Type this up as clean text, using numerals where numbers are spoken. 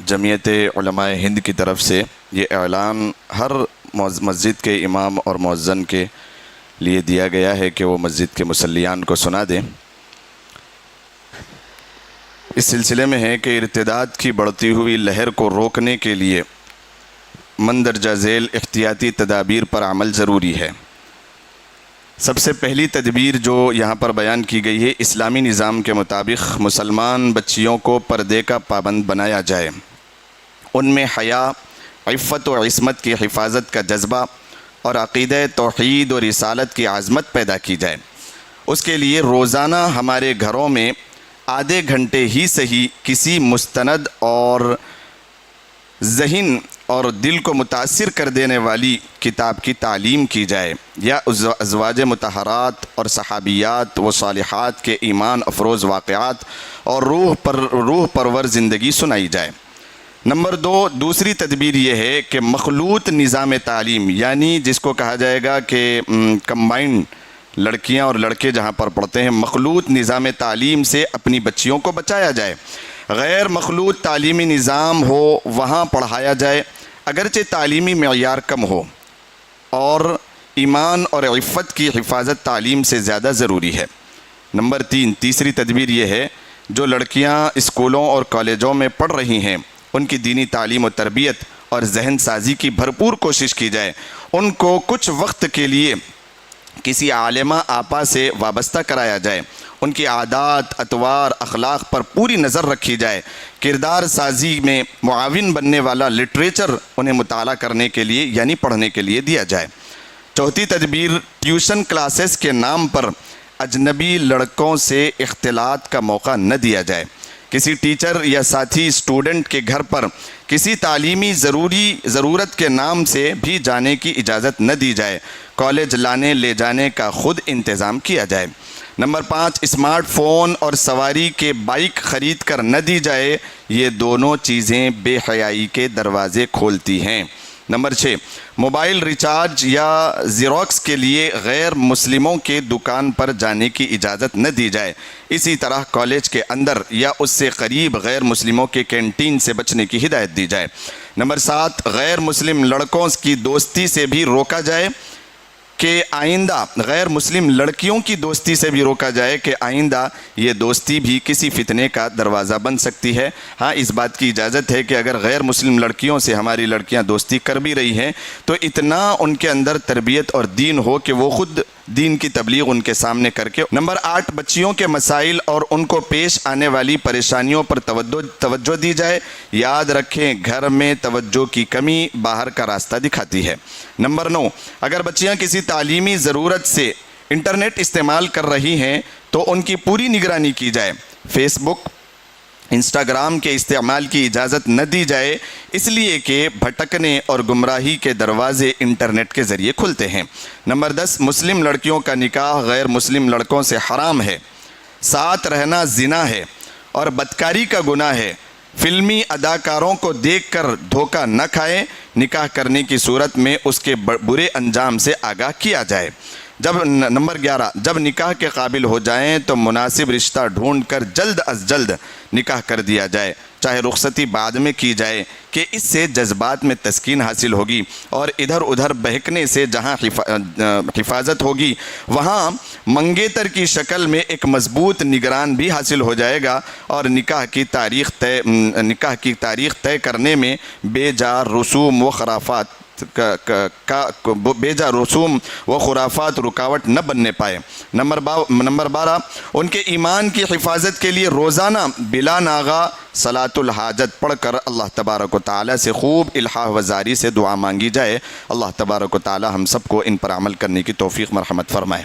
جمعیت علماء ہند کی طرف سے یہ اعلان ہر مسجد کے امام اور مؤذن کے لیے دیا گیا ہے کہ وہ مسجد کے مصلیان کو سنا دیں۔ اس سلسلے میں ہے کہ ارتداد کی بڑھتی ہوئی لہر کو روکنے کے لیے مندرجہ ذیل احتیاطی تدابیر پر عمل ضروری ہے۔ سب سے پہلی تدبیر جو یہاں پر بیان کی گئی ہے، اسلامی نظام کے مطابق مسلمان بچیوں کو پردے کا پابند بنایا جائے، ان میں حیا، عفت و عصمت کی حفاظت کا جذبہ اور عقیدہ توحید اور رسالت کی عظمت پیدا کی جائے۔ اس کے لیے روزانہ ہمارے گھروں میں آدھے گھنٹے ہی صحیح کسی مستند اور ذہن اور دل کو متاثر کر دینے والی کتاب کی تعلیم کی جائے، یا ازواج مطہرات اور صحابیات و صالحات کے ایمان افروز واقعات اور روح پرور زندگی سنائی جائے۔ نمبر 2، دوسری تدبیر یہ ہے کہ مخلوط نظام تعلیم، یعنی جس کو کہا جائے گا کہ کمبائنڈ لڑکیاں اور لڑکے جہاں پر پڑھتے ہیں، مخلوط نظام تعلیم سے اپنی بچیوں کو بچایا جائے۔ غیر مخلوط تعلیمی نظام ہو وہاں پڑھایا جائے، اگرچہ تعلیمی معیار کم ہو، اور ایمان اور عفت کی حفاظت تعلیم سے زیادہ ضروری ہے۔ نمبر 3، تیسری تدبیر یہ ہے، جو لڑکیاں اسکولوں اور کالجوں میں پڑھ رہی ہیں ان کی دینی تعلیم و تربیت اور ذہن سازی کی بھرپور کوشش کی جائے۔ ان کو کچھ وقت کے لیے کسی عالمہ آپا سے وابستہ کرایا جائے، ان کی عادات، اطوار، اخلاق پر پوری نظر رکھی جائے، کردار سازی میں معاون بننے والا لٹریچر انہیں مطالعہ کرنے کے لیے یعنی پڑھنے کے لیے دیا جائے۔ چوتھی تدبیر، ٹیوشن کلاسز کے نام پر اجنبی لڑکوں سے اختلاط کا موقع نہ دیا جائے۔ کسی ٹیچر یا ساتھی اسٹوڈنٹ کے گھر پر کسی تعلیمی ضرورت کے نام سے بھی جانے کی اجازت نہ دی جائے، کالج لانے لے جانے کا خود انتظام کیا جائے۔ نمبر 5، اسمارٹ فون اور سواری کے بائک خرید کر نہ دی جائے، یہ دونوں چیزیں بے حیائی کے دروازے کھولتی ہیں۔ نمبر 6، موبائل ریچارج یا زیروکس کے لیے غیر مسلموں کے دکان پر جانے کی اجازت نہ دی جائے۔ اسی طرح کالج کے اندر یا اس سے قریب غیر مسلموں کے کینٹین سے بچنے کی ہدایت دی جائے۔ نمبر 7، غیر مسلم لڑکوں کی دوستی سے بھی روکا جائے کہ آئندہ غیر مسلم لڑکیوں کی دوستی سے بھی روکا جائے کہ آئندہ یہ دوستی بھی کسی فتنے کا دروازہ بن سکتی ہے۔ ہاں، اس بات کی اجازت ہے کہ اگر غیر مسلم لڑکیوں سے ہماری لڑکیاں دوستی کر بھی رہی ہیں تو اتنا ان کے اندر تربیت اور دین ہو کہ وہ خود دین کی تبلیغ ان کے سامنے کر کے۔ نمبر 8، بچیوں کے مسائل اور ان کو پیش آنے والی پریشانیوں پر توجہ دی جائے۔ یاد رکھیں، گھر میں توجہ کی کمی باہر کا راستہ دکھاتی ہے۔ نمبر 9، اگر بچیاں کسی تعلیمی ضرورت سے انٹرنیٹ استعمال کر رہی ہیں تو ان کی پوری نگرانی کی جائے۔ فیس بک، انسٹاگرام کے استعمال کی اجازت نہ دی جائے، اس لیے کہ بھٹکنے اور گمراہی کے دروازے انٹرنیٹ کے ذریعے کھلتے ہیں۔ نمبر 10، مسلم لڑکیوں کا نکاح غیر مسلم لڑکوں سے حرام ہے، ساتھ رہنا زنا ہے اور بدکاری کا گناہ ہے۔ فلمی اداکاروں کو دیکھ کر دھوکہ نہ کھائیں، نکاح کرنے کی صورت میں اس کے برے انجام سے آگاہ کیا جائے۔ نمبر 11، جب نکاح کے قابل ہو جائیں تو مناسب رشتہ ڈھونڈ کر جلد از جلد نکاح کر دیا جائے، چاہے رخصتی بعد میں کی جائے، کہ اس سے جذبات میں تسکین حاصل ہوگی اور ادھر ادھر بہکنے سے جہاں حفاظت ہوگی وہاں منگیتر کی شکل میں ایک مضبوط نگران بھی حاصل ہو جائے گا، اور نکاح کی تاریخ طے کرنے میں بے جا رسوم و خرافات رکاوٹ نہ بننے پائے۔ نمبر 12، ان کے ایمان کی حفاظت کے لیے روزانہ بلا ناغہ صلاۃ الحاجت پڑھ کر اللہ تبارک و تعالیٰ سے خوب الحاح و زاری سے دعا مانگی جائے۔ اللہ تبارک و تعالیٰ ہم سب کو ان پر عمل کرنے کی توفیق مرحمت فرمائے۔